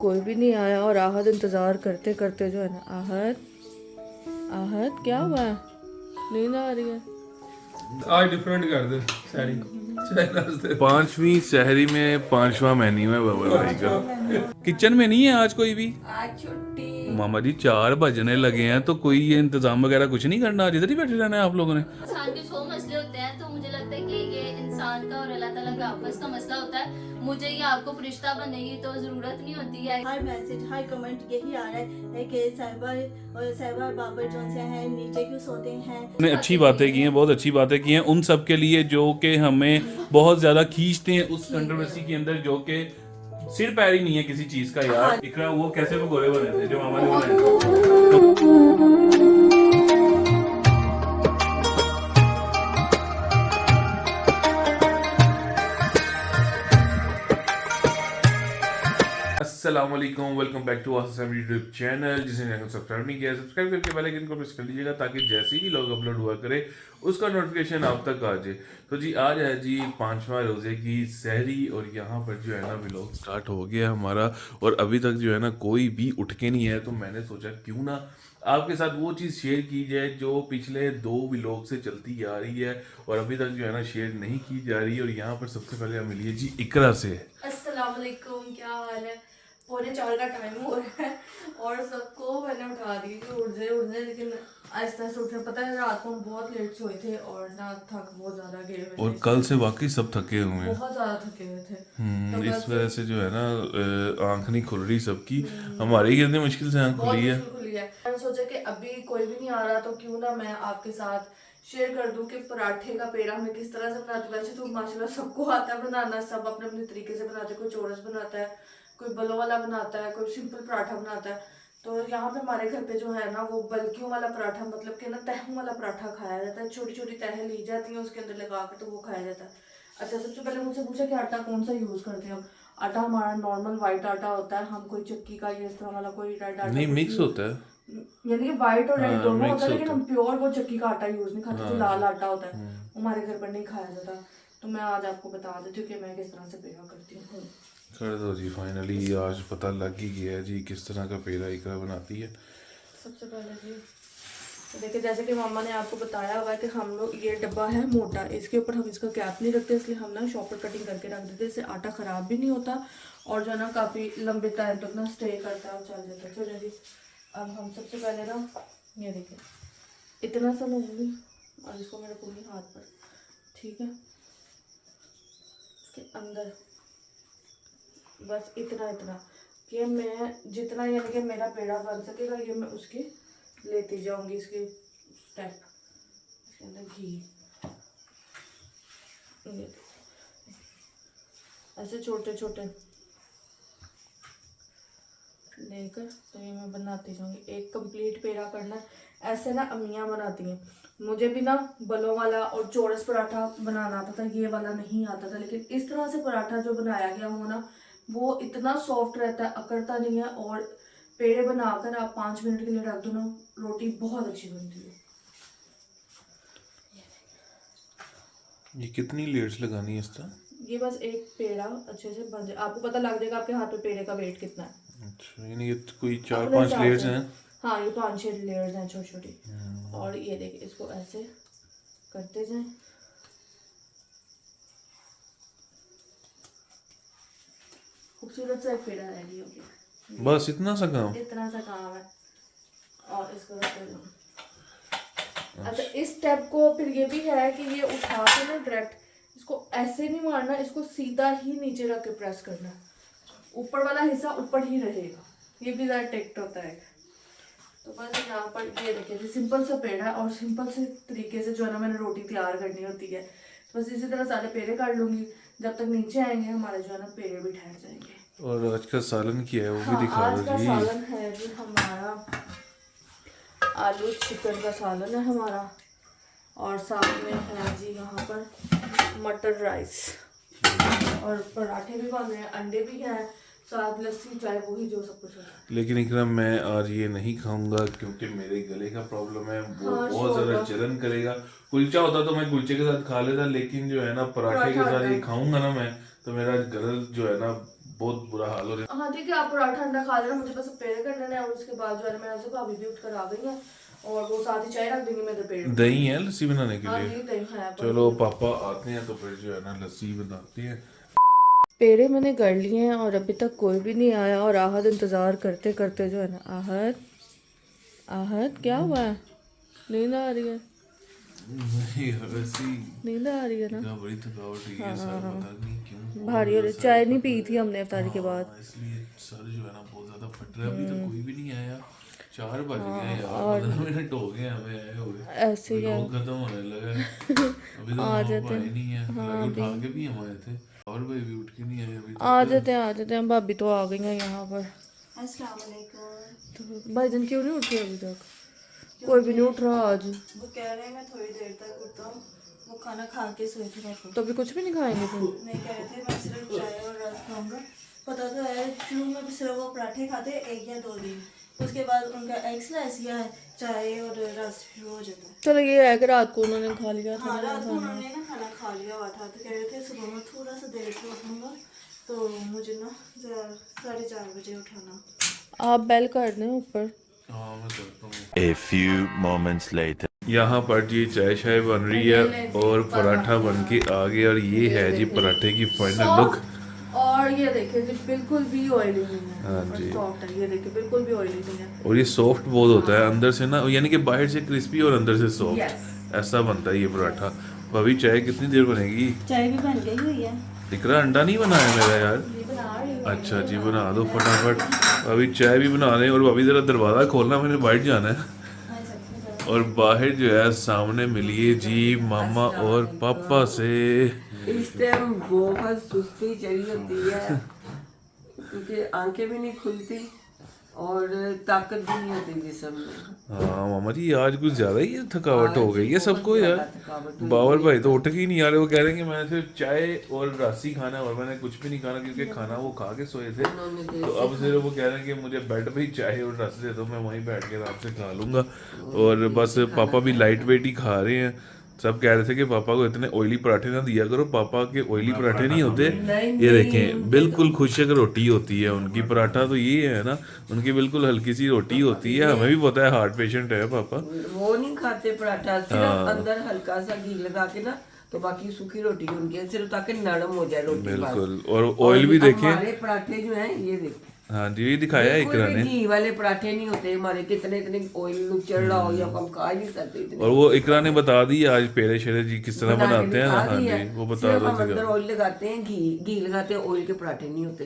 कोई भी नहीं आया और आहत इंतज़ार करते करते जो है ना, आहत क्या हुआ है? नींद आ रही है? आज डिफरेंट कर दे सारी पांचवी शहरी में पांचवा मेन्यू है बाबा भाई का। किचन में नहीं है आज कोई भी। आज छुट्टी। मामा जी 4 बजने लगे हैं तो कोई ये इंतजाम वगैरह कुछ नहीं करना, आज इधर ही बैठे रहना है आप लोगों ने। इंसान के 100 मसले होते हैं, तो मुझे लगता है कि ये इंसान का और अल्लाह ताला का आपस का मसला होता है। मुझे या आपको फरिश्ता बनने की तो जरूरत नहीं होती है। हर मैसेज हर कमेंट यही आ रहा है कि साहिबा और बाबर जो से हैं नीचे क्यों सोते हैं। ने अच्छी बातें की हैं, बहुत अच्छी बातें की हैं उन सब के लिए जो कि हमें बहुत ज्यादा खींचते हैं उस कंट्रोवर्सी के अंदर, जो कि सिर पैर ही नहीं है किसी चीज का यार। इकरा वो कैसे पकोड़े बने थे जो मामा ने बनाए। अस्सलाम वालेकुम, welcome back to our YouTube channel. जिसने चैनल सब्सक्राइब नहीं किया सब्सक्राइब करके बेल आइकन को प्रेस कर लीजिएगा ताकि जैसे ही लोग अपलोड हुआ करे उसका नोटिफिकेशन आप तक आ जाए। तो जी आज है जी 5वां रोज़े की सहरी और यहाँ पर जो है ना व्लॉग स्टार्ट हो गया हमारा और अभी तक जो है ना कोई भी उठ के नहीं है। तो मैंने सोचा क्यों ना आपके साथ वो चीज़ शेयर की जाए जो पिछले 2 व्लॉग से चलती आ रही है और अभी तक जो है ना शेयर नहीं की जा रही है। और यहाँ पर सबसे पहले हम मिलिए जी इकरा से। अस्सलाम वालेकुम, क्या हाल है? 3:45 का टाइम हो रहा है और सबको मैंने उठा दी कि उठ जाए, लेकिन आहिस्ता आहिस्ता उठ रहे। पता है रात को हम बहुत लेट सोए थे और ना थक बहुत ज्यादा गए हुए और थे। कल से वाकई सब थके हुए हैं। बहुत ज्यादा थके हुए थे। तो इस बस वजह से जो है ना आंख नहीं खुल रही सबकी। हमारी कितनी मुश्किल से आंख बहुत खुली है। मुश्किल खुली है। मैंने सोचा कि अभी कोई भी नहीं आ रहा तो क्यों ना मैं आपके साथ शेयर कर दूं कि पराठे का पेड़ा मैं किस तरह से बनाती हूँ। वैसे तो माशाल्लाह सबको आता है बनाना, सब अपने अपने तरीके से बनाते हैं। कोई चोरस बनाता है, कोई बलों वाला बनाता है, कोई सिंपल पराठा बनाता है। तो यहाँ पे हमारे घर पे जो है ना वो बल्कियों वाला पराठा, मतलब कि ना तहों वाला पराठा खाया जाता है। छोटी छोटी तहें ली जाती हैं उसके अंदर लगा के, तो वो खाया जाता है। अच्छा, सबसे पहले मुझसे पूछा कि आटा कौन सा यूज करते हैं हम। आटा हमारा नॉर्मल व्हाइट आटा होता है। हम कोई चक्की का या इस तरह वाला कोई रेड आटा नहीं कुछ मिक्स use- होता है। यानी कि व्हाइट और रेड हाँ, दोनों mix होता है, लेकिन होता हम प्योर वो चक्की का आटा यूज नहीं खाते, जो हाँ। लाल आटा होता है वो हमारे घर पर नहीं खाया जाता। तो मैं आज आपको बता देती हूँ कि मैं किस तरह से पेड़ा करती हूँ। कर दो जी, फाइनली आज पता लग ही गया है जी किस तरह का पेड़ा इकरा बनाती है। सबसे पहले जी तो देखिए, जैसे कि मामा ने आपको बताया हुआ है कि हम लोग, ये डब्बा है मोटा, इसके ऊपर हम इसका कैप नहीं रखते, इसलिए हम ना शॉपर कटिंग करके रख देते हैं। इससे आटा ख़राब भी नहीं होता और जो है ना काफ़ी लंबे टाइम तक ना स्टे करता है और चल जाता है। चलिए जी, अब हम सबसे पहले ना ये देखिए इतना सा लूँगी और इसको मैं रखूँगी हाथ पर, ठीक है। इसके अंदर बस इतना इतना कि मैं जितना, यानी कि मेरा पेड़ा बन सकेगा, ये मैं उसके लेती जाऊंगी इसके स्टेप। इसके अंदर घी, ये ऐसे छोटे छोटे लेकर तो ये मैं बनाती जाऊंगी। एक कंप्लीट पेड़ा करना है। ऐसे ना अम्मियाँ बनाती हैं। मुझे भी ना बलों वाला और चौरस पराठा बनाना आता था, ये वाला नहीं आता था। लेकिन इस तरह से पराठा जो बनाया गया हो ना, वो इतना सॉफ्ट रहता है, अकड़ता नहीं है। और पेड़े बनाकर आप 5 मिनट के लिए रख दो ना, रोटी बहुत अच्छी बनती है। ये कितनी लेयर्स लगानी है इसका? ये बस एक पेड़ा अच्छे से बन जाए, आपको पता लग जाएगा आपके हाथ में पेड़े का वेट कितना है। अच्छा, यानी ये तो कोई अपने 4-5 हिसाब लेयर्स से। हैं। हाँ, ये 5-6 लेयर्स हैं छोटी छोटी। और ये देखिए, इसको ऐसे करते जाएं। खूबसूरत सा एक पेड़ा रेडी हो गया। बस इतना सा काम। इतना सा काम है और इसको रखते जाओ। अच्छा, इस स्टेप को फिर ये भी है कि ये उठा के ना डायरेक्ट इसको ऐसे नहीं मारना, इसको सीधा ही नीचे रख के प्रेस करना। ऊपर वाला हिस्सा ऊपर ही रहेगा। ये भी ज़रा टेक्ट होता है। तो बस यहाँ पर ये देखिए, सिंपल सा पेड़ा है और सिंपल से तरीके से जो है ना मैंने रोटी तैयार करनी होती है। तो बस इसी तरह सारे पेड़े काट लूँगी। जब तक नीचे आएंगे हमारे जो है ना पेड़े भी ठहर जाएंगे। और आज का सालन क्या है वो भी हाँ, दिखा आज दो का जी। सालन है जी हमारा आलू चिकन का सालन है हमारा। और साथ में है जी यहाँ पर मटर राइस और पराठे भी बन रहे हैं, अंडे भी हैं, साथ लस्सी चाय, वही जो सब कुछ है। लेकिन इकरा मैं आज ये नहीं खाऊंगा क्योंकि मेरे गले का प्रॉब्लम है, वो हाँ, बहुत ज़्यादा जलन करेगा। कुलचा होता तो मैं कुलचे के साथ खा लेता, लेकिन जो है ना पराठे के साथ ये खाऊंगा ना मैं, तो मेरा गला जो है ना बहुत बुरा हाल हो रहा है। हाँ ठीक है, आप पराठा अंडा खा लेना, मुझे बस पेड़ करने हैं और उसके बाद जो है मैं ऐसे भाभी भी उठ कर आ गई हैं और वो साथ ही चाय रख देंगे मैं दोपहर। दही है लस्सी बनाने के हाँ लिए? जी दही है। चलो पापा आते हैं तो फिर जो है ना लस्सी बनाते हैं। पेड़े मैंने कर लिए हैं और अभी तक कोई भी नहीं आया और आहद इंतज़ार करते करते जो है ना, आहद क्या हुआ है? नींद आ रही है? नहीं वैसे ही नींद आ रही है ना? बड़ी थकावट हुई है, सर पता नहीं क्यों भारी हो रही, चाय नहीं पी थी हमने इफ्तारी के बाद। इसलिए सर जो है ना बहुत ज्यादा फट रहा है। अभी तक कोई भी नहीं आया, 4 बज गए यार, 15 मिनट हो गए हमें आए हुए, ऐसे ही है। लोग खत्म होने लगा है। अभी तो आ हम जाते आए हैं। नहीं है, उठा के भी हम आए थे और भाई भी उठ के नहीं आए अभी आ जाते हैं, भाभी तो आ गई हैं यहाँ पर। अस्सलाम वालेकुम। तो भाईजान क्यों नहीं उठे अभी तक? कोई भी नहीं उठ रहा आज। वो कह रहे हैं मैं थोड़ी देर तक उठता हूँ, वो खाना खा के सोए थे रात को। तो अभी कुछ भी नहीं खाएंगे फिर? नहीं कह रहे थे मैं सिर्फ चाय और रस खाऊंगा। पता तो है शुरू में भी सिर्फ वो पराठे खाते 1 या 2 दिन, उसके बाद उनका एक्सरसाइज है, चाय और रस शुरू हो जाता है। चलो ये है कि रात को उन्होंने खा लिया था। हाँ रात को उन्होंने ना खाना खा लिया हुआ था, तो कह रहे थे सुबह में थोड़ा सा देर से उठूंगा, तो मुझे ना 4:30 बजे उठाना। आप बेल कर दें ऊपर। हाँ मैं करता हूँ। A few moments later. यहाँ पर जी चाय शाय बन रही है और पराठा बन के आ गया और ये है जी पराठे की फाइनल लुक। और ये देखिए जी बिल्कुल भी ऑयली नहीं है। हाँ जी। सॉफ्ट है, ये देखिए बिल्कुल भी ऑयली नहीं है। और ये सॉफ्ट बहुत होता है अंदर से ना, यानी कि बाहर से क्रिस्पी और अंदर से सॉफ्ट, Yes. ऐसा बनता है ये पराठा। भाभी चाय कितनी देर बनेगी? चाय भी बन गई हुई है। इकरा अंडा नहीं बनाया मेरा यार। ये बना रही हूँ। अच्छा जी बना दो फटाफट। अभी चाय भी बना रहे हैं और भाभी जरा दरवाज़ा खोलना, मैंने बाहर जाना है। और बाहर जो है सामने मिलिए जी मामा और पापा से। इस टाइम बहुत सुस्ती चढ़ी होती है क्योंकि आंखें भी नहीं खुलती और ताकत भी नहीं होती जिस्म में। हाँ मामा जी आज कुछ ज़्यादा ही थकावट हो गई है बहुत सबको यार। ज़्यादा थकावट हुई बाबर है। भाई तो उठ के ही नहीं आ रहे, वो कह रहे हैं कि मैंने सिर्फ चाय और रस ही खाना है और मैंने कुछ भी नहीं खाना क्योंकि खाना वो खा के सोए थे। उन्होंने देर तो अब सिर्फ वो कह रहे हैं कि मुझे बेड पे ही चाय और रस दे दो, मैं वहीं बैठ के आराम से खा लूँगा। और बस पापा भी लाइट वेट ही खा रहे हैं। सब कह रहे थे कि पापा को इतने ऑयली पराठे ना दिया करो, पापा के ऑयली पराठे नहीं होते। ये देखें बिल्कुल खुशक रोटी होती है उनकी। पराठा तो ये है ना, उनकी बिल्कुल हल्की सी रोटी होती है। हमें भी पता है हार्ट पेशेंट है पापा। वो नहीं खाते पराठा, सिर्फ अंदर हल्का सा घी लगा के ना, तो बाकी सूखी रोटी उनकी है, सिर्फ ताकि नरम हो जाए रोटी। बिल्कुल। और ऑयल भी देखें। हमारे पराठे जो हैं ये देखें, हाँ जी ये दिखाया है बिल्कुल इकरा भी ने। घी वाले पराठे नहीं होते हमारे। कितने इतने ऑयल चढ़ रहा हो या हम खा नहीं सकते इतने। और वो इकरा ने बता दी आज पेड़े शेरे जी किस तरह बनाते हैं। हाँ जी वो बता सिर्फ दो हम अंदर सीधा। ऑयल लगाते हैं, घी लगाते हैं, ऑयल के पराठे नहीं होते।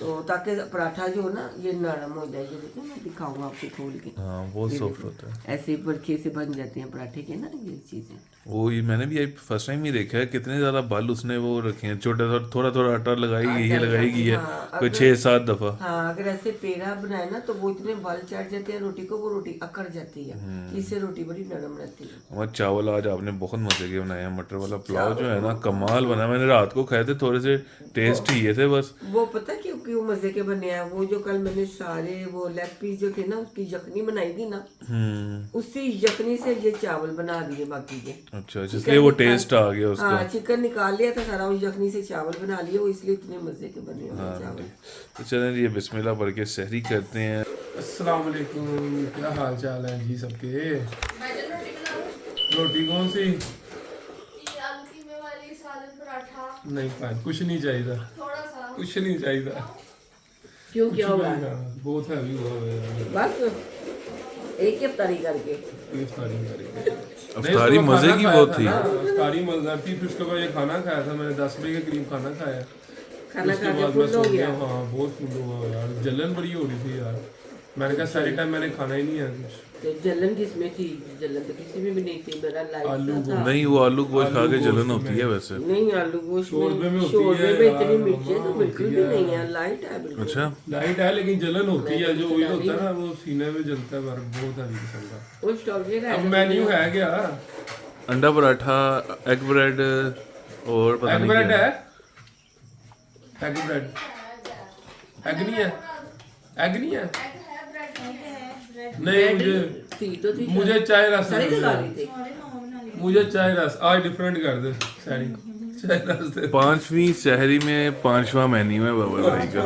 तो ताकि पराठा जो हो ना ये नरम हो जाए। ये देखो मैं दिखाऊंगा आपको खोल के। हाँ बहुत सॉफ्ट होता है। ऐसे बरखे से बन जाते हैं पराठे के ना ये चीजें। वो ये मैंने भी फर्स्ट टाइम ही देखा है कितने ज्यादा बल उसने वो रखे हैं। छोटा थोड़ा थोड़ा आटा लगाई गई है, लगाई गई है कोई 6-7 दफा। हाँ अगर ऐसे पेड़ा बनाए ना तो वो इतने बल चढ़ जाते हैं रोटी को, वो रोटी अकड़ जाती है। इससे रोटी बड़ी नरम रहती है। हमारे चावल आज आपने बहुत मजे के बनाए हैं। मटर वाला पुलाव जो है ना कमाल बना। मैंने रात को खाए थे, थोड़े से टेस्ट ही थे बस। वो पता क्यों क्यों मजे के बने हैं? वो जो कल मैंने सारे वो लेग पीस जो थे ना उसकी यखनी बनाई थी ना, उसी यखनी से ये चावल बना दिए बाकी के। अच्छा इसलिए वो टेस्ट आ गया उसका। हाँ चिकन निकाल लिया था सारा, उस यखनी से चावल बना लिए, वो इसलिए इतने मजे के बने हुए हैं चावल। तो चलें जी बिस्मिल्लाह पढ़ के सहरी करते हैं। अस्सलाम वालेकुम, क्या हाल चाल है जी सबके? रोटी कौन सी? आलू कीमे वाली सालन पराठा नहीं खाए, कुछ नहीं चाहिए, थोड़ा सा। कुछ नहीं चाहिए। क्यों क्या हुआ? बहुत हैवी हुआ है यार। बस एक ही अफ्तारी करके इफ्तारी करके। अफ्तारी नहीं, उसके बाद मजे खाना की खाया बहुत था थी। ना, अफ्तारी मजेदार थी। फिर उसके बाद ये खाना खाया था मैंने 10 बजे के करीब खाना खाया। खाना उसके खा के बाद मैं फुल सो हो गया। गया। हाँ बहुत फुल हुआ यार, जलन बड़ी हो रही थी यार। मैंने कहा सारी टाइम मैंने खाना ही नहीं है कुछ। तो जलन किसमें थी? जलन तो किसी में भी नहीं थी। मेरा आलू लाइट था। नहीं वो आलू गोश्त खा के आलू जलन गोश्त होती है में। वैसे। नहीं आलू गोश्त शोरबे में में होती शोरबे है में यार, इतनी मिर्ची तो हाँ, बिल्कुल होती भी है। नहीं है। लाइट है बिल्कुल। अच्छा लाइट है लेकिन जलन होती है। जो ऑयल होता है जला ना वो सीने में जलता है, बहुत हैवी किस्म का। वो स्टॉर्जे का अब मेन्यू है क्या? अंडा पराठा, एग ब्रेड और पता एग नहीं ब्रेड क्या। है? Egg bread? एग नहीं है? एग नहीं है? नहीं थी मुझे चाय रस सारी दे। लगा रही थी। मुझे चाय रस आज डिफरेंट कर दे सैरी। 5वीं शहरी में 5वां मेन्यू है बाबर भाई का,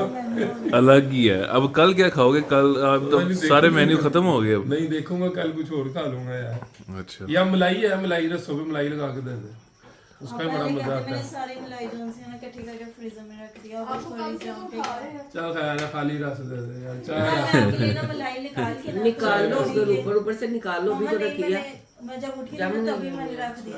अलग ही है। अब कल क्या खाओगे? कल आप तो सारे मेन्यू खत्म हो गए अब। नहीं देखूंगा, कल कुछ और खा लूंगा यार। अच्छा, या मलाई है, मलाई रसों पे मलाई लगा के दे दे, उसका भी बड़ा मजा आता मैंने है। सारी मलाई जोन से ना इकट्ठी करके फ्रीजर में रख दिया और थोड़ी सी हम पे चल खाया ना, खाली रस दे दे यार, चाय आपके लिए ना मलाई निकाल के ना निकाल लो उसको, ऊपर से निकाल लो भी तो नहीं, रखी है। मैं जब उठी ना तभी मैंने रख दी थी,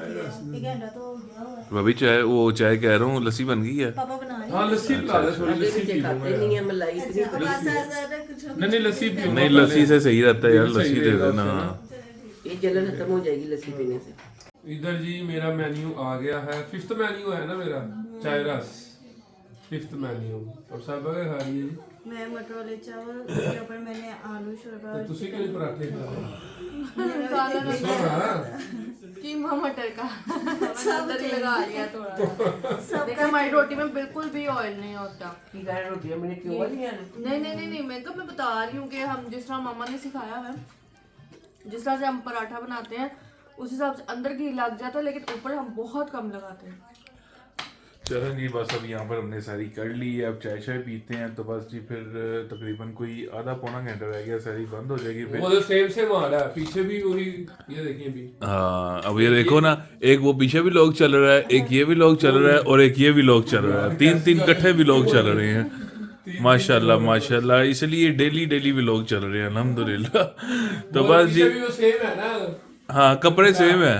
1 घंटा तो हो गया हुआ है। भाभी चाय, वो चाय कह रहा हूँ, लस्सी बन गई है। पापा बना रही हाँ लस्सी पिला दे, थोड़ी आगे लस्सी पीछे पी खाते लूंगा नहीं यार। है मलाई इतनी। नहीं लस्सी पी नहीं, लस्सी से सही रहता है यार, लस्सी दे देना। ये जलन खत्म हो जाएगी लस्सी पीने से। इधर जी मेरा मेन्यू आ गया है, 5th मेन्यू है ना मेरा, चाय रस 5th मेन्यू। और सब क्या खा रही है जी? मैं मटर वाले चावल, उसके ऊपर मैंने आलू शोरबा, तो तुसी के लिए पराठे खा रहे ज्यादा हो? नहीं सुन रहा? कीमा मटर का अंदर ही लगा लिया थोड़ा। देखो हमारी रोटी में बिल्कुल भी ऑयल नहीं होता। की कह रहे रोटियां मैंने क्यों लिया नहीं मैं बता रही हूँ कि हम जिस तरह मामा ने सिखाया है, जिस तरह से हम पराठा बनाते हैं उस हिसाब से अंदर घी लग जाता है, लेकिन ऊपर हम बहुत कम लगाते हैं। चलो जी, बस अब यहाँ पर हमने सारी कर ली है। अब चाय शाय पीते हैं तो बस जी, फिर तकरीबन कोई आधा पौना घंटा रह गया, सारी बंद हो जाएगी फिर। वो तो सेम आ रहा है, पीछे भी वही, ये देखिए भी। हाँ, अब ये देखो ना, एक वो पीछे भी लोग चल रहा है, एक ये भी लोग चल रहा है, और एक ये भी लोग चल रहा है। 3 इकट्ठे भी लोग चल रहे हैं, माशाल्लाह माशाल्लाह। इसलिए डेली भी लोग चल रहे हैं, अल्हम्दुलिल्लाह। तो बस जी, पीछे भी वो सेम है ना, हाँ कपड़े सेम है,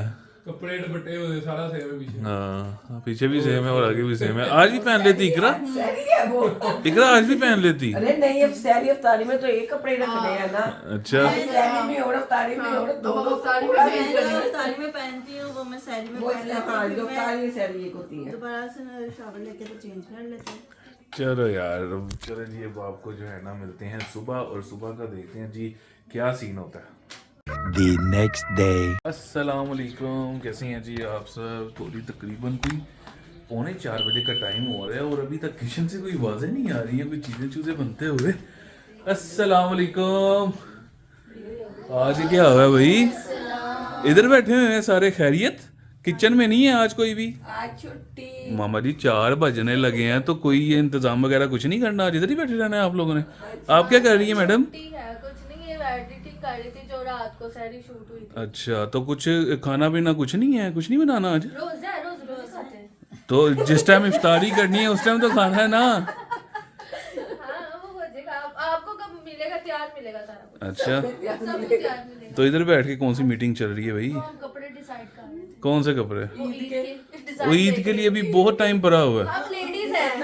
कपड़े दुपट्टे वो सारा सेम है पीछे। हाँ पीछे भी सेम है और आगे भी सेम है। आज भी पहन लेती इकरा, सहरी है वो। इकरा आज भी पहन लेती। अरे नहीं, अब सहरी अफ्तारी में तो एक कपड़े रखने हैं ना। अच्छा, सहरी में और अफ्तारी में और दो अफ्तारी पूरा में दिन मैं करनी है। जो तारी में पहनती हूँ वो मैं सैरी में वो पहन इसलिए लेती हाँ, हूँ, जो फिर अफ्तारी सहरी एक होती मैं है। दोबारा से शावर लेके तो चेंज कर लेती हूँ। चलो यार, चलो जी, अब आपको जो है ना मिलते हैं सुबह, और सुबह का देखते हैं जी क्या सीन होता है। The next day. अस्सलाम वालेकुम, कैसे हैं जी आप सब? थोड़ी तकरीबन कोई 3:45 बजे का टाइम हो रहा है और अभी तक किचन से कोई आवाज़ें नहीं आ रही हैं, कोई चीज़ें चूज़ें बनते हुए। अस्सलाम वालेकुम, आज क्या हुआ है भाई? इधर बैठे हुए हैं सारे, खैरियत? किचन में नहीं है आज कोई भी? आज छुट्टी। मामा जी 4 बजने लगे हैं, तो कोई ये इंतजाम वगैरह कुछ नहीं करना? आज इधर ही बैठे रहना है आप लोगों ने। आप क्या कर रही हैं मैडम? ठीक है, कुछ नहीं, ये एडिटिंग कर रही थी जो रात को सारी शूट हुई थी। अच्छा, तो कुछ खाना पीना कुछ नहीं है, कुछ नहीं बनाना आज? रोजा है, रोज खाते हैं। तो जिस टाइम इफ्तारी करनी है उस टाइम तो खाना है ना। हाँ वो हो जाएगा, आपको कब मिलेगा? तैयार मिलेगा सारा कुछ, अच्छा, सब कुछ तैयार मिलेगा। तो इधर बैठ के कौन सी मीटिंग चल रही है भाई? तो हम कपड़े डिसाइड कर रहे थे, कौन से कपड़े? वो ईद के वो ईद के लिए भी बहुत टाइम पड़ा हुआ है। आप लेडीज हैं, हम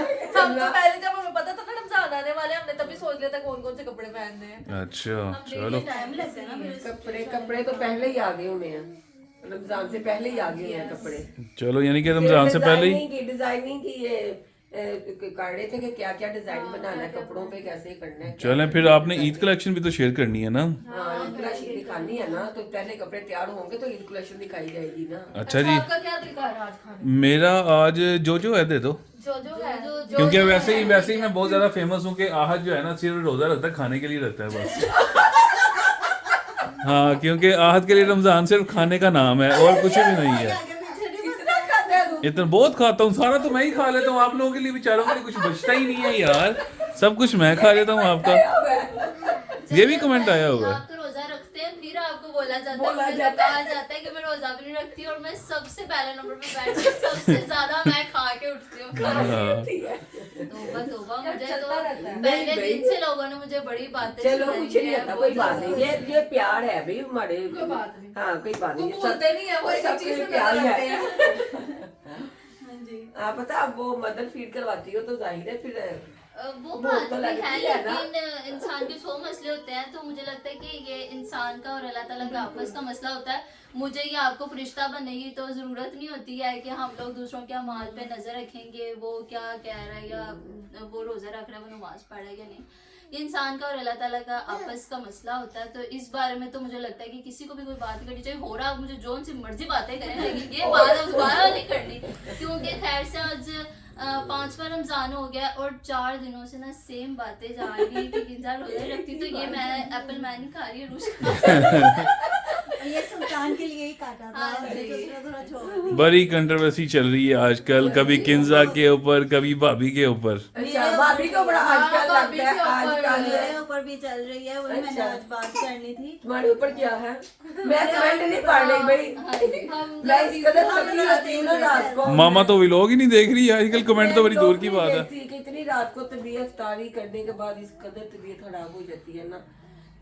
तो पहले जब हमें पता था ना रमजान आने वाले, हमने तभी सोच लिया था कौन कौन से कपड़े पहनने हैं। अच्छा चलो, टाइम लगता है ना फिर कपड़े तो पहले ही आ गए होने हैं, रमजान से पहले ही आ गए हैं कपड़े। चलो यानी कि रमजान से पहले ही। डिजाइनिंग की ये कर रहे थे कि क्या क्या डिजाइन बनाना है कपड़ों पे, कैसे करना है। चलें फिर, आपने ईद कलेक्शन भी तो शेयर करनी है ना। हाँ, ईद कलेक्शन दिखानी है ना, तो पहले कपड़े तैयार होंगे तो ईद कलेक्शन दिखाई जाएगी ना। अच्छा जी, आपका क्या तरीका है आज खाने? मेरा आज जो है दे दो, जो है जो क्योंकि वैसे ही मैं बहुत ज्यादा फेमस हूँ कि आहद जो है ना सिर्फ रोजा रखता है, खाने के लिए रहता है बस। हाँ, क्योंकि आहद के लिए रमजान सिर्फ खाने का नाम है और कुछ भी नहीं है। इतना खाता है तू? इतना बहुत खाता हूँ, सारा तो मैं ही खा लेता हूँ, आप लोगों के लिए बेचारों के लिए कुछ बचता ही नहीं है यार, सब कुछ मैं खा लेता हूँ आपका। ये भी कमेंट आया हुआ है। आप तो रोजा रखते हैं, फिर आपको बोला जाता बोला है, जाता कहा जाता है कि मैं रोजा भी नहीं रखती और मैं सबसे पहले नंबर पे बैठ के सबसे ज्यादा मैं खा के उठती हूँ। हाँ, तोबा मुझे तो पहले दिन से लोगों ने मुझे बड़ी बातें चलो सुनाई कुछ नहीं है, आता, बहुत कोई बात नहीं, ये प्यार है भाई हमारे। कोई बात नहीं। हाँ कोई बात नहीं, बोलते नहीं है, वो एक सबके चीज लिए में प्यार नजर है। आते हैं। हाँ जी। आप पता, आप वो मदर फीड करवाती हो तो जाहिर है फिर वो भूख बात तो भी लगती है, है ना। लेकिन इंसान के 100 मसले होते हैं, तो मुझे लगता है कि ये इंसान का और अल्लाह ताला का आपस का मसला होता है। मुझे या आपको फरिश्ता बनने की तो ज़रूरत नहीं होती है कि हम लोग दूसरों के अमाल पे नज़र रखेंगे, वो क्या कह रहा है या वो रोज़ा रख रहा है, वो नमाज पढ़ रहा है या नहीं। ये इंसान का और अल्लाह ताला का आपस का मसला होता है। तो इस बारे में तो मुझे लगता है कि किसी को भी कोई बात करनी चाहिए, हो रहा मुझे जोन सी मर्जी बातें करें, लेकिन ये बात अब दोबारा नहीं करनी, क्योंकि खैर से आज 5वां रमजान हो गया और 4 दिनों से ना सेम बातें जा रही है कि इंसान रोजा रखती, तो ये मैं एप्पल मैं नहीं खा रही, रूस ये सुल्तान के लिए ही काटा था, मैंने दूसरा थोड़ा छोड़ दिया। बड़ी कंट्रोवर्सी चल रही है आजकल, कभी किंजा के ऊपर, कभी भाभी के ऊपर। अच्छा भाभी को बड़ा आजकल भाभी लगता है, के ऊपर। आजकल मेरे ऊपर भी चल रही है, वही मैंने अच्छा। आज बात करनी थी। तुम्हारे ऊपर क्या है? मैं कमेंट नहीं पढ़ रही भाई, मैं इस कदर थकी होती हूँ ना रात को। मामा तो व्लॉग ही नहीं देख रही है आजकल, कमेंट तो बड़ी दूर की बात है। कि इतनी रात को तबीयत इफ्तारी करने के बाद इस कदर तबीयत खराब हो जाती है ना,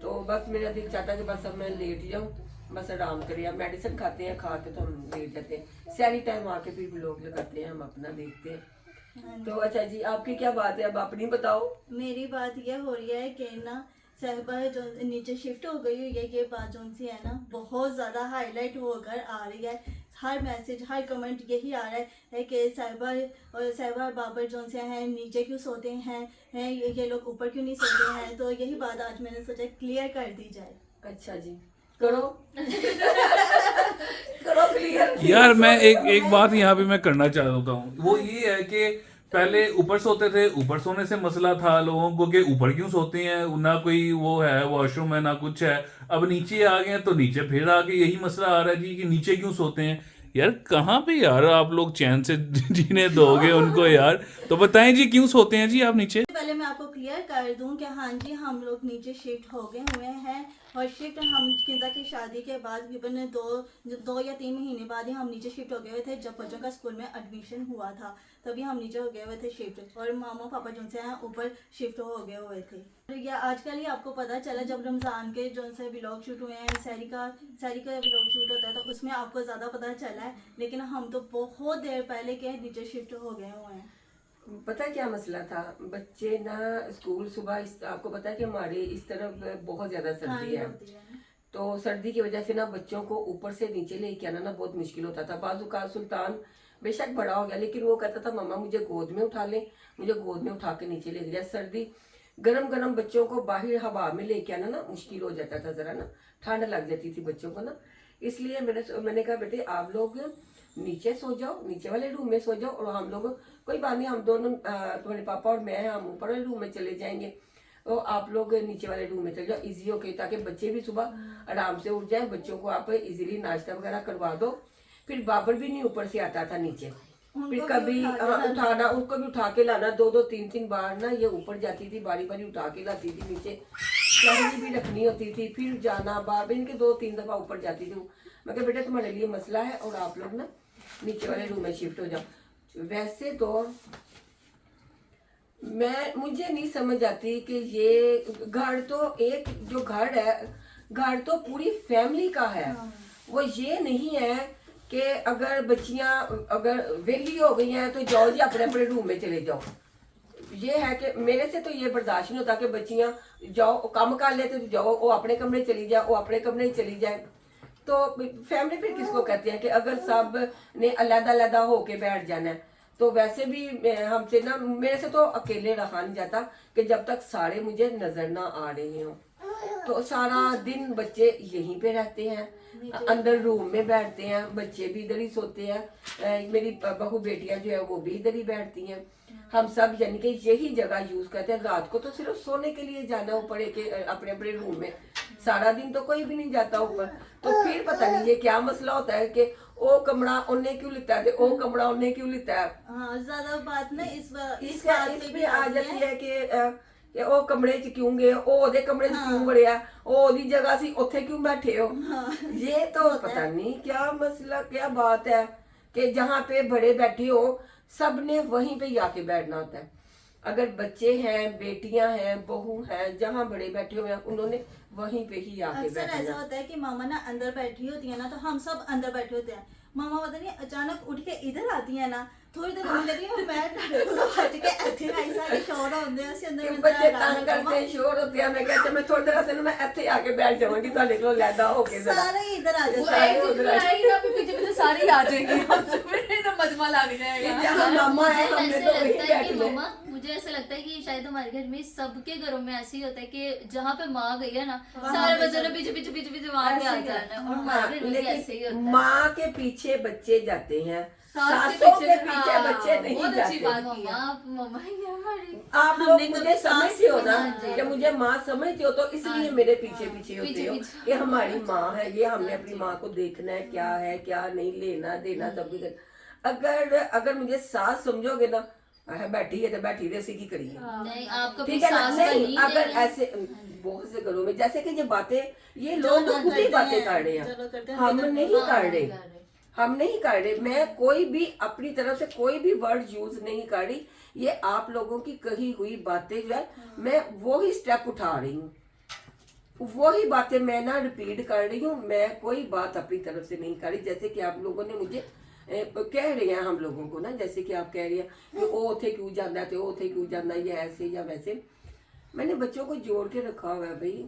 तो बस मेरा दिल चाहता है कि बस अब मैं लेट जाऊं, बस आराम करें। अब मेडिसिन खाते हैं, खा के तो हम लेट जाते हैं, सारी टाइम आके फिर व्लॉग लगाते हैं, हम अपना देखते हैं। तो अच्छा जी, आपकी क्या बात है, अब अपनी बताओ। मेरी बात ये हो रही है कि ना साहिबा जो नीचे शिफ्ट हो गई हुई है, ये बात जो सी है ना बहुत ज़्यादा हाईलाइट होकर आ रही है। हर मैसेज, हर कमेंट यही आ रहा है कि साहिबा और साहिबा और बाबर जो से हैं नीचे क्यों सोते हैं, ये लोग ऊपर क्यों नहीं सोते हैं। तो यही बात आज मैंने सोचा क्लियर कर दी जाए। अच्छा जी, करो करो क्लियर। यार मैं एक बात यहाँ पे मैं करना चाहता हूँ, वो ये है कि पहले ऊपर सोते थे, ऊपर सोने से मसला था लोगों को कि ऊपर क्यों सोते हैं, ना कोई वो है वॉशरूम है ना कुछ है। अब नीचे आ गए तो नीचे फिर आके यही मसला आ रहा है जी कि नीचे क्यों सोते हैं। यार कहाँ पे यार आप लोग चैन से जीने दोगे उनको यार, तो बताएं जी क्यों सोते हैं जी आप नीचे। पहले मैं आपको क्लियर कर दूं कि हाँ जी हम लोग नीचे शिफ्ट हो गए हुए हैं, और शिफ्ट हम किंजा की शादी के बाद तकरीबन दो या 3 महीने बाद ही हम नीचे शिफ्ट हो गए हुए थे। जब बच्चों का स्कूल में एडमिशन हुआ था तभी हम नीचे हो गए हुए थे शिफ्ट, और मामा पापा जो से हैं ऊपर शिफ्ट हो गए हुए थे। या आजकल ही आपको पता चला जब रमज़ान के जो से व्लॉग शूट हुए हैं, सैरी का व्लॉग शूट होता है तो उसमें आपको ज़्यादा पता चला है, लेकिन हम तो बहुत देर पहले के नीचे शिफ्ट हो गए हुए हैं। पता है क्या मसला था, बच्चे ना स्कूल सुबह आपको पता है कि हमारे इस तरफ बहुत ज्यादा सर्दी है, होती है। तो सर्दी की वजह से ना बच्चों को ऊपर से नीचे लेके आना ना बहुत मुश्किल होता था। बाजू का सुल्तान बेशक बड़ा हो गया, लेकिन वो कहता था मम्मा मुझे गोद में उठा ले, मुझे गोद में उठा के नीचे ले जाए। सर्दी गरम गरम बच्चों को बाहर हवा में लेके आना ना मुश्किल हो जाता था, जरा ना ठंड लग जाती थी बच्चों को ना। इसलिए मैंने कहा बेटे आप लोग नीचे सो जाओ, नीचे वाले रूम में सो जाओ, और हम लोग कोई बात नहीं, हम दोनों तुम्हारे पापा और मैं हम ऊपर वाले रूम में चले जाएंगे, तो आप लोग नीचे वाले रूम में चले जाओ, इजी होके, ताकि बच्चे भी सुबह आराम से उठ जाए। बच्चों को आप इजीली नाश्ता वगैरह करवा दो। फिर बाबर भी नहीं ऊपर से आता था नीचे, फिर कभी उठाना, उसको भी उठा के लाना, 2-2 3-3 बार ना ये ऊपर जाती थी, बारी बारी उठा के लाती थी नीचे, चाबी भी रखनी होती थी, फिर जाना बार इनके 2-3 दफा ऊपर जाती थी। मैं कहा बेटा तुम्हारे लिए मसला है और आप लोग ना नीचे वाले रूम में शिफ्ट हो जाओ। वैसे तो मुझे नहीं समझ आती कि ये घर तो एक जो घर है, घर तो पूरी फैमिली का है। वो ये नहीं है कि अगर बच्चियां अगर वेली हो गई हैं तो जाओ जी अपने अपने रूम में चले जाओ। ये है कि मेरे से तो ये बर्दाश्त नहीं होता कि बच्चियां जाओ काम कर लेते तो जाओ, वो अपने कमरे चली जाए, वो अपने कमरे चली जाए। तो फैमिली फिर किसको कहते हैं कि अगर सब ने अलग-अलग होके बैठ जाना है। तो वैसे भी हमसे ना, मेरे से तो अकेले रहा नहीं जाता कि जब तक सारे मुझे नजर ना आ रहे हों। तो सारा दिन बच्चे यहीं पे रहते हैं, अंदर रूम में बैठते हैं, बच्चे भी इधर ही सोते हैं, मेरी बहू बेटियां जो है वो भी इधर ही बैठती हैं। हम सब यानी कि यही जगह यूज करते हैं। रात को तो सिर्फ सोने के लिए जाना ऊपर अपने अपने रूम में, सारा दिन तो कोई भी नहीं जाता ऊपर। तो फिर पता नहीं ये क्या मसला होता है कि ओ कमरा उन्हें क्यों लिखता है, ओ कमरा उन्हें क्यों लिखता है। हाँ ज्यादा बात ना इस बात पे भी आ जाती है कि ओ कमरे च क्यों गए, ओ ओदे कमरे च क्यों वड़िया, ओ ओदी जगह सी ओथे क्यों बैठे हो। ये तो पता नहीं क्या मसला, क्या बात है कि जहाँ पे बड़े बैठे हो सब ने वहीं पे आके बैठना होता है। अगर बच्चे हैं, बेटियां हैं, बहू हैं, जहाँ बड़े बैठे हुए हैं उन्होंने वहीं पे ही आके अक्सर बैठना। ऐसा होता है कि मामा ना अंदर बैठी होती है ना, तो हम सब अंदर बैठे होते हैं। मामा पता नहीं अचानक उठ के इधर आती है ना, थोड़ी देर होने लगी मैं हट के ਇੱਥੇ ਆਈ ਸਾਰੀ ਸ਼ੋਰ ਹੁੰਦੇ ਆ, ਅਸੀਂ ਅੰਦਰ ਬੱਚੇ ਤੰਗ ਕਰਦੇ ਸ਼ੋਰ ਹੁੰਦੇ ਆ। ਮੈਂ ਕਿਹਾ ਮੈਂ ਥੋੜੀ ਦੇਰ ਅਸਲ ਮੈਂ ਇੱਥੇ ਆ ਕੇ ਬੈਠ ਜਾਵਾਂਗੀ ਤੁਹਾਡੇ ਕੋਲ ਲੈਦਾ ਹੋ ਕੇ ਜ਼ਰਾ। सारे ही इधर आ वो जाते हैं। एक दिन आएगी ना, फिर पीछे पीछे सारी आ जाएगी, हम तो फिर तो मजमा लग जाएगा। जहाँ मामा है हमने ऐसे तो वहीं लगता है कि बैठना। मम्मा, मुझे ऐसा लगता है कि शायद हमारे घर में सबके घरों में ऐसे ही होता है कि जहाँ पे माँ गई है ना, सारे बच्चों ने पीछे पीछे पीछे पीछे वहां पे आ जाना है। और हमारे घर में भी ऐसे ही लेकिन होता है। माँ के पीछे बच्चे जाते हैं, सासों के पीछे बच्चे नहीं बहुत अच्छी जाते। बात की है। मम्मा मम्मा ही है हमारी। आप लोग हमने मुझे कभी समझते हो ना, हाँ जी। जब मुझे माँ समझते हो तो इसलिए मेरे पीछे पीछे होते पीछे हो पीछे। कि हमारी माँ है, ये हमने अपनी माँ को देखना है क्या नहीं, लेना देना सब कुछ। अगर मुझे सास समझोगे ना, बैठी है तो बैठी रहे, की करिए, नहीं आपको ठीक है ना? सास नहीं, बनी अगर नहीं है। ऐसे बहुत से घरों में जैसे कि ये बातें, ये जो लोग लोग खुद ही करते बातें हैं, कर रहे जो लोग हैं, करते हैं, हम हम नहीं हाँ, कर नहीं रहे, कर रहे। हम नहीं कर रहे। मैं कोई भी अपनी तरफ से कोई भी वर्ड यूज नहीं कर रही, ये आप लोगों की कही हुई बातें जो है, मैं वो ही स्टेप उठा रही हूँ, वही बातें मैं ना रिपीट कर रही हूँ। मैं कोई बात अपनी तरफ से नहीं कर रही, जैसे कि आप लोगों ने मुझे कह रहे हैं हम लोगों को ना, जैसे कि आप कह रही हैं कि ओ थे क्यों जाना थे, ओ थे क्यों जाना, ये ऐसे या वैसे। मैंने बच्चों को जोड़ के रखा हुआ है भाई,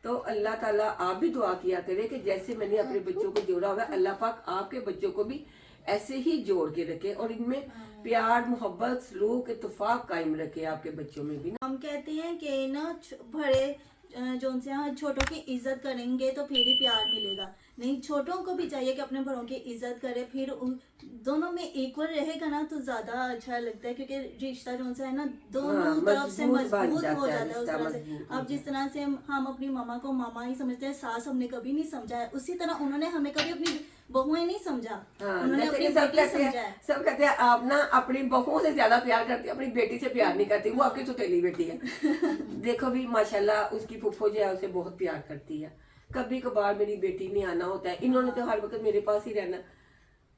तो अल्लाह ताला आप भी दुआ किया करे कि जैसे मैंने अपने बच्चों को जोड़ा हुआ है, अल्लाह पाक आपके बच्चों को भी ऐसे ही जोड़ के रखे और इनमें प्यार मोहब्बत सलूक इत्तेफाक कायम रखे आपके बच्चों में भी ना। हम कहते हैं कि ना बड़े जो उनसे यहाँ छोटों की इज्जत करेंगे तो फिर ही प्यार मिलेगा। नहीं, छोटों को भी चाहिए कि अपने बड़ों की इज्जत करे, फिर दोनों में इक्वल रहेगा ना तो ज्यादा अच्छा लगता है, क्योंकि रिश्ता जो उनसे है ना दोनों हाँ, तरफ से मजबूत बन मजबूत जाता हो है जाता है उस रिश्ता, तरह से। मजबूत अब हो जिस तरह से हम अपनी मामा को मामा ही समझते हैं, सास हमने कभी नहीं समझा है, उसी तरह उन्होंने हमें कभी अपनी बहुएं नहीं समझा, हाँ, उन्होंने जैसे अपनी कि सब बेटी कहते समझा हैं, है। सब कहते हैं आप ना अपनी बहुओं से ज्यादा प्यार करती है, अपनी बेटी से प्यार नहीं करती, वो आपकी सुतेली बेटी है। देखो भी माशाल्लाह उसकी फुफ्फो जो है उसे बहुत प्यार करती है। कभी कभार मेरी बेटी ने आना होता है, इन्होंने तो हर वक्त मेरे पास ही रहना,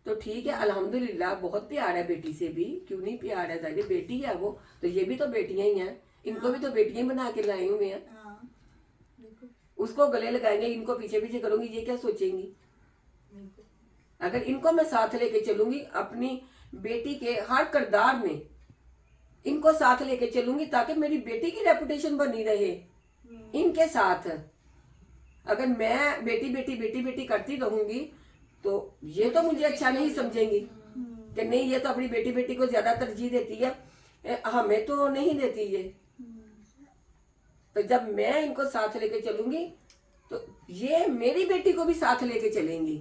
तो ठीक है अल्हम्दुलिल्लाह बहुत प्यार है बेटी से भी, क्यों नहीं प्यार है, जाहिर बेटी है वो, तो ये भी तो बेटियां ही हैं, इनको भी तो बेटियां ही बना के लाए हुए हैं। हाँ, बिल्कुल। उसको गले लगाएंगे, इनको पीछे पीछे करूंगी, ये क्या सोचेंगी? अगर इनको मैं साथ लेके चलूंगी, अपनी बेटी के हर किरदार में इनको साथ लेके चलूंगी, ताकि मेरी बेटी की रेपुटेशन बनी रहे इनके साथ। अगर मैं बेटी बेटी बेटी बेटी करती रहूंगी तो ये तो मुझे अच्छा नहीं समझेंगी कि नहीं ये तो अपनी बेटी बेटी को ज्यादा तरजीह देती है, हमें तो नहीं देती ये। तो जब मैं इनको साथ लेके चलूंगी तो ये मेरी बेटी को भी साथ लेके चलेंगी।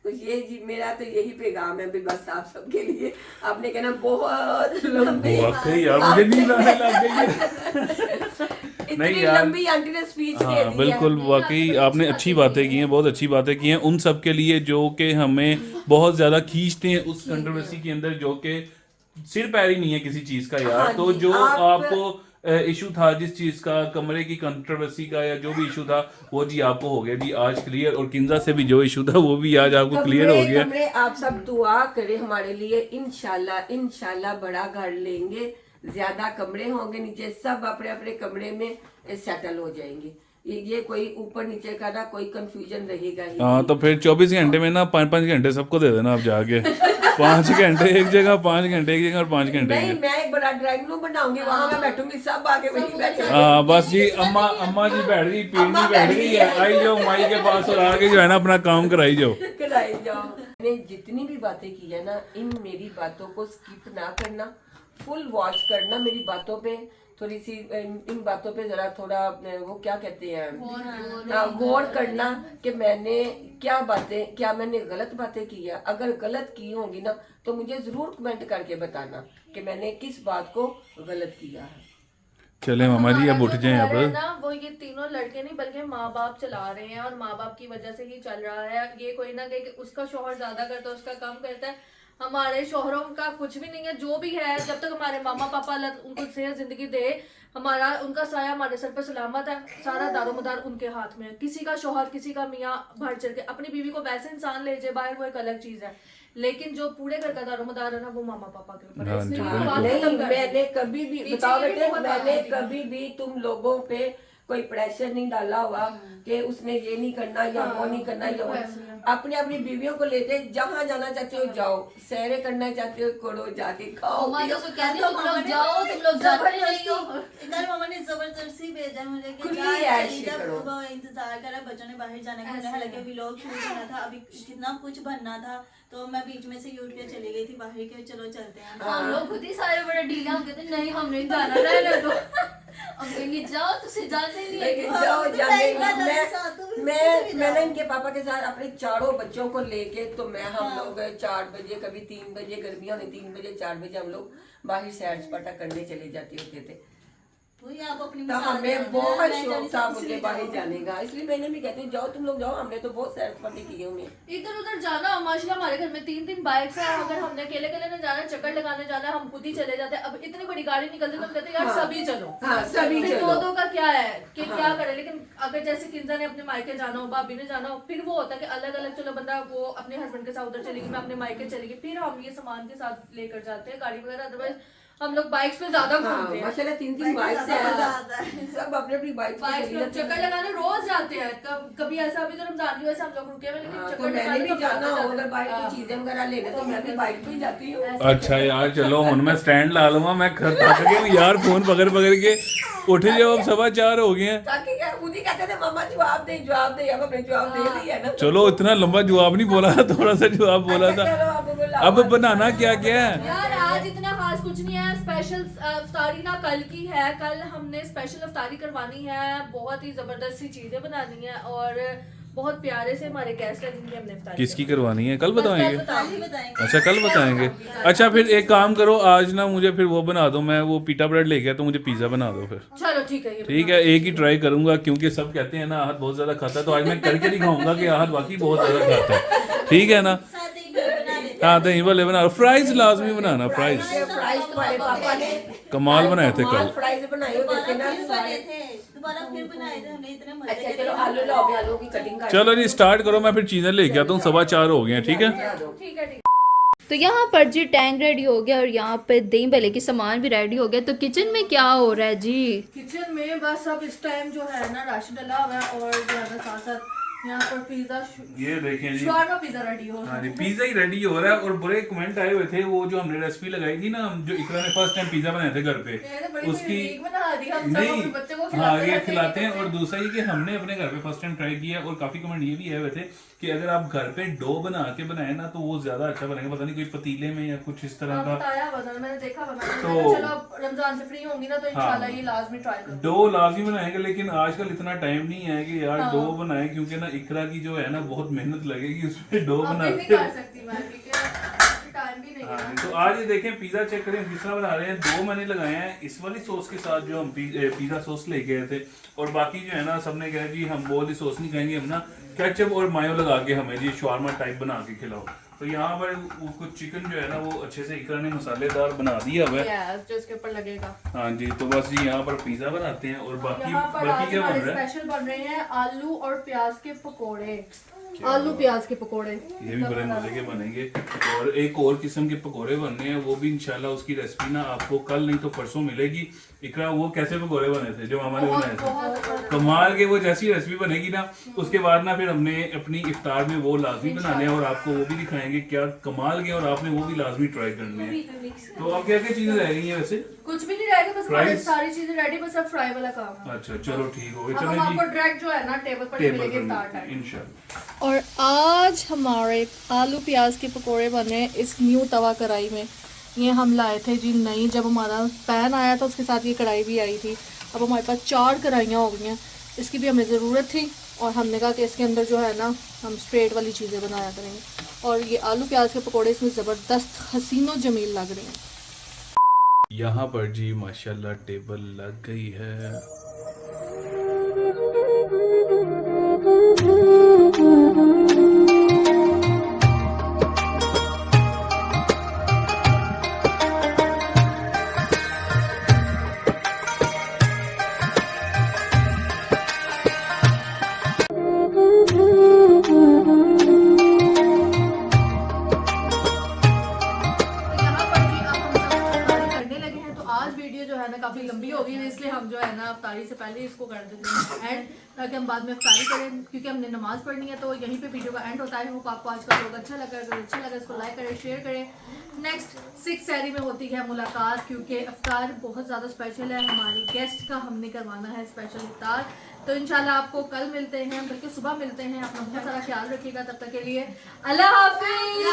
तो ये जी मेरा तो यही पैगाम है भी बस आप सबके लिए। आपने कहना बहुत लंबी, वाकई यार मुझे नींद आने लग गई है। इतनी यार। लंबी आंटी ने स्पीच दे दी हाँ है। बिल्कुल, वाकई आपने अच्छी बातें की हैं, बहुत अच्छी बातें की हैं उन सब के लिए जो कि हमें बहुत ज़्यादा खींचते हैं उस कंट्रोवर्सी के अंदर, जो कि सिर पैर ही नहीं है किसी चीज़ का यार। हाँ तो जी, जो आप- आपको इशू था जिस चीज़ का, कमरे की कंट्रोवर्सी का या जो भी इशू था, वो जी आपको हो गया जी आज क्लियर, और किंजा से भी जो इशू था वो भी आज आपको क्लियर हो गया। कमरे आप सब दुआ करें हमारे लिए, इंशाल्लाह बड़ा घर लेंगे, ज्यादा कमरे होंगे, नीचे सब अपने अपने कमरे में सेटल हो जाएंगे। ये कोई ऊपर नीचे का ना कोई कंफ्यूजन रहेगा ही हाँ, तो फिर 24 घंटे में ना 5-5 घंटे सबको दे देना आप जाके। 5 घंटे एक जगह, 5 घंटे एक जगह और 5 घंटे नहीं, एक मैं एक बड़ा ड्राइंग रूम बनाऊंगी, वहां मैं बैठूंगी, सब आगे वहीं बैठे। हाँ बस जी, अम्मा जी बैठ गई, पीढ़ी बैठ गई है, आई जाओ माई के पास और आके जो है ना अपना काम कराई जाओ। कराई जाओ। मैंने जितनी भी बातें की है ना, इन मेरी बातों को स्किप ना करना, फुल वॉच करना मेरी बातों पे, थोड़ी सी इन बातों पे जरा थोड़ा वो क्या कहते हैं गौर करना कि मैंने क्या मैंने गलत बातें की है। अगर गलत की होंगी ना तो मुझे जरूर कमेंट करके बताना कि मैंने किस बात को गलत किया है। चले मामा जी अब हमारा उठ जो जाए घर है अब। ना, वो ये तीनों लड़के नहीं बल्कि माँ बाप चला रहे हैं, और माँ बाप की वजह से ही चल रहा है। ये कोई ना कहीं उसका शौहर ज्यादा करता है, उसका कम करता है, हमारे शौहरों का कुछ भी नहीं है। जो भी है, जब तक हमारे मामा पापा अल्लाह उनको सेहत जिंदगी दे, हमारा उनका साया हमारे सर पे सलामत है, सारा दारोमदार उनके हाथ में है। किसी का शौहर किसी का मियाँ बढ़ चढ़ के अपनी बीवी को वैसे इंसान ले जाए बाहर, वो एक अलग चीज है, लेकिन जो पूरे घर का दारोमदार है ना वो मामा पापा के ऊपर है। हाँ जी, इसलिए बिल्कुल। बात नहीं, खत्म कर दी। मैंने कभी भी पीछे बताओ की भी बेटे, बहुत मैंने बात थी। कभी भी तुम लोगों पे कोई प्रेशर नहीं डाला हुआ कि उसने ये नहीं करना या वो नहीं करना या वो। अपनी अपनी बीवियों को लेते जहाँ जाना चाहते हो जाओ, सैरे करना चाहते हो करो, जाके खाओ मम्मा पियो। तो कहती तुम लोग जाओ, तुम लोग जाते नहीं हो। इधर मामा ने जबरदस्ती भेजा मुझे कि खुली जा, ऐश चली ही जा, करो। वो इंतजार करा बच्चों ने बाहर जाने का, हालांकि व्लॉग शूट करना था, अभी कितना कुछ बनना था, तो मैं बीच में से उठ के चली गई थी बाहर के, चलो चलते हैं। हम लोग खुद ही सारे बड़े ढीले हम कहते नहीं हमने नहीं जाना रहने दो हम कहेंगे जाओ तुझे जाते ही नहीं लेकिन है। जाओ मुझे जाने टाइम ना लगे मैं साथ, तो मैं किसी भी मैंने जाओ। इनके पापा के साथ अपने चारों बच्चों को लेके तो मैं हम लोग 4 बजे कभी 3 बजे गर्मियों में 3 बजे 4 बजे हम लोग बाहर सैर सपाटा करने चले जाते होते थे। वही आप अपनी तो मिसाल हमें दे रहे हो, बहुत मैं शौक जाने था से मुझे इसलिए बाहर जाओ। जाने का, इसलिए मैंने भी कहती हूँ जाओ तुम लोग जाओ, हमने तो बहुत सैर सपाटे किए हुए। इधर उधर जाना माशाल्लाह हमारे घर में 3 बाइक्स हैं, अगर हमने अकेले अकेले ने जाना चक्कर लगाने जाना है हम खुद ही चले जाते हैं। अब इतनी बड़ी गाड़ी निकलती है तो हम कहते हैं यार हाँ। सभी चलो, हाँ, सभी फिर चलो। दो का क्या है कि हाँ। क्या करे। लेकिन अगर जैसे किंजा ने अपने मायके जाना हो, भाभी ने जाना हो, फिर वो होता है कि अलग अलग चलो, बंदा वो अपने हस्बैंड के साथ उधर चलेगी, मैं अपने मायके चलेगी, फिर हम ये सामान के साथ लेकर जाते हैं गाड़ी वगैरह। अदरवाइज हम लोग बाइक्स पे ज्यादा हाँ घूमते हैं। माशाल्लाह 3 बाइक से मजा आता है। सब अपनी अपनी बाइक बाइक्स पे चक्कर लगाने रोज जाते हैं। कभी ऐसा, अभी तो रमजान की वजह से हम लोग रुके हुए, लेकिन तो चक्कर मैंने लगाने भी तो जाना हो जाते अगर बाइक हैं। की चीजें वगैरह लेने तो मैं भी बाइक पे ही जाती हूँ। अच्छा यार चलो हुन मैं स्टैंड ला लूंगा, मैं थक गया हूं यार, फोन पकड़ पकड़ के उठ जाओ, अब 4:15 हो गए हैं। ताकि क्या खुद ही कहते थे मम्मा जवाब दे अब अपने जवाब दे दिया ना। चलो इतना लंबा जवाब नहीं बोला, थोड़ा सा जवाब बोला था। चलो अब बोला अब बनाना क्या क्या है? यार आज इतना खास कुछ नहीं है, स्पेशल अफ्तारी ना कल की है। कल हमने स्पेशल अफ्तारी करवानी है, बहुत ही जबरदस्त सी चीजें बनानी है और बहुत प्यारे से हमारे गेस्ट हैं जिनकी हमने अफ्तारी किसकी करवानी है? कल बताएंगे। बताएंगे बताएंगे। अच्छा कल बताएंगे। अच्छा फिर एक काम करो, आज ना मुझे फिर वो बना दो, मैं वो पीटा ब्रेड ले गया तो मुझे पिज्जा बना दो फिर। चलो ठीक है, ये ठीक है, एक ही ट्राई करूंगा क्योंकि सब कहते हैं ना आहत बहुत ज्यादा खाता है, तो आज मैं करके दिखाऊंगा कि आहत वाकई बहुत ज्यादा खाता है। ठीक है ना? साथ एक बना लेते हाँ दही भल्ले बना लो, फ्राइज लाजमी बनाना, फ्राइज फ्राइज तुम्हारे पापा ने कमाल बनाए थे कल। फ्राइज बनाए हुए थे ना फिर बने थे, दोबारा फिर बनाए थे हमने, इतने मजे अच्छा के चलो थे। आलू लाओ, मैं आलू की कटिंग कर चलो जी स्टार्ट करो, मैं फिर चीजें लेके आता हूँ, 4:15 हो गए हैं। ठीक है ठीक है। तो यहाँ पर जी टैंक रेडी हो गया और यहाँ पे दही भल्ले की सामान भी रेडी हो गया। तो किचन में क्या हो रहा है जी? किचन में बस अब इस टाइम जो है ना राशन डला हुआ है और जो है ना साथ साथ यहाँ पर पिज्जा, ये देखें जी, शवारमा पिज्जा रेडी हो रहा हाँ है। जी पिज्जा ही रेडी हो रहा है। और बड़े कमेंट आए हुए थे, वो जो हमने रेसिपी लगाई थी ना, जो इकरा ने फर्स्ट टाइम पिज्जा बनाए थे घर पे, मैंने बड़ी उसकी यूनिक बना दी, हम सब नहीं अपने बच्चों को हाँ खिलाते ये रहते खिलाते हैं। हैं। और दूसरा ये कि हमने अपने घर पे फर्स्ट टाइम ट्राई किया और काफी कमेंट ये भी आए हुए थे कि अगर आप घर पे डो बना के बनाए ना तो वो ज्यादा अच्छा बनेगा, पता नहीं कोई पतीले में या कुछ इस तरह हाँ, का। बताया बना, मैंने देखा बना, तो- चलो अब रमजान से फ्री होंगी ना तो इंशाल्लाह ये लाजमी ट्राई करूंगी। डो लाजमी बनाएंगे, लेकिन आजकल इतना टाइम नहीं है कि यार हाँ। डो बनाए, क्योंकि ना इकरा की जो है ना बहुत मेहनत लगेगी उसमें डो अब भी नहीं बनाते कर सकती मैं, ठीक है, टाइम भी नहीं हाँ है। जी, तो आज ये देखें पिज्जा चेक करें किस तरह बना रहे हैं। 2 मैंने लगाए हैं इस वाली सॉस के साथ जो हम पिज्जा सॉस लेके आए थे, और बाकी जो है ना सबने कहा जी हम वो वाली सॉस नहीं खाएंगे, हम ना केचप और मायो लगा के हमें जी शवारमा टाइप बना के खिलाओ। तो यहाँ पर कुछ चिकन जो है ना वो अच्छे से इकरा ने मसालेदार बना दिया हुआ है। Yes, जो इसके ऊपर लगेगा। हाँ जी, तो बस जी यहाँ पर पिज्जा बनाते हैं और बाकी यहाँ पर बाकी आज क्या बन हमारे रहा है? स्पेशल बन रहे हैं आलू और प्याज के पकोड़े, आलू प्याज के पकोड़े। ये भी बड़े मजे के बनेंगे। और एक और किस्म के पकोड़े बनने हैं, वो भी इंशाल्लाह उसकी रेसिपी ना आपको कल नहीं तो परसों मिलेगी। इकरा वो कैसे पकोड़े बने थे जो मामा ने बनाए थे, कमाल के। वो जैसी रेसिपी बनेगी ना उसके बाद ना फिर हमने अपनी इफ्तार में वो लाजमी बनाने हैं और आपको वो भी दिखाएंगे क्या कमाल के, और आपने वो भी लाजमी ट्राई करने हैं। तो अब क्या क्या चीजें रह गई हैं वैसे? कुछ भी नहीं रहेगा, बस हमारी Fries? सारी चीजें रेडी, बस अब फ्राई वाला काम है। अच्छा चलो ठीक हो गया, अब हम चलो आपको जी डायरेक्ट जो है ना टेबल पर टेबल मिलेंगे पर इफ्तार मिलते हैं, टाइम। इंशाल्लाह। और आज हमारे आलू प्याज के पकोड़े बने इस न्यू तवा कढ़ाई में। ये हम लाए थे जी नई, जब हमारा पैन आया था उसके साथ ये कढ़ाई भी आई थी। अब हमारे पास 4 कढ़ाइयाँ हो गई हैं, इसकी भी हमें ज़रूरत थी और हमने कहा कि इसके अंदर जो है ना हम स्ट्रेट वाली चीज़ें बनाया करेंगे। और ये आलू प्याज के पकोड़े इसमें ज़बरदस्त हसीनो जमील लग रहे हैं। यहाँ पर जी माशाल्लाह टेबल लग गई है। करने लगे हैं तो आज वीडियो जो है ना काफी लंबी हो गई है, इसलिए हम जो है ना अफ्तारी इफ्तारी से पहले इसको कर देते हैं एंड, ताकि हम बाद में इफ्तारी करें, क्योंकि हमने नमाज़ पढ़नी है। तो यहीं पे वीडियो का एंड होता है। होप आपको आज का व्लॉग अच्छा लगा, अगर अच्छा लगा इसको लाइक करें, शेयर करें। नेक्स्ट 6 सहरी में होती है मुलाकात, क्योंकि इफ्तार बहुत ज़्यादा स्पेशल है, हमारी गेस्ट का हमने करवाना है स्पेशल इफ्तार। तो इंशाल्लाह आपको कल मिलते हैं, बल्कि सुबह मिलते हैं। अपना बहुत सारा ख्याल रखिएगा, तब तक के लिए अल्लाह हाफिज़।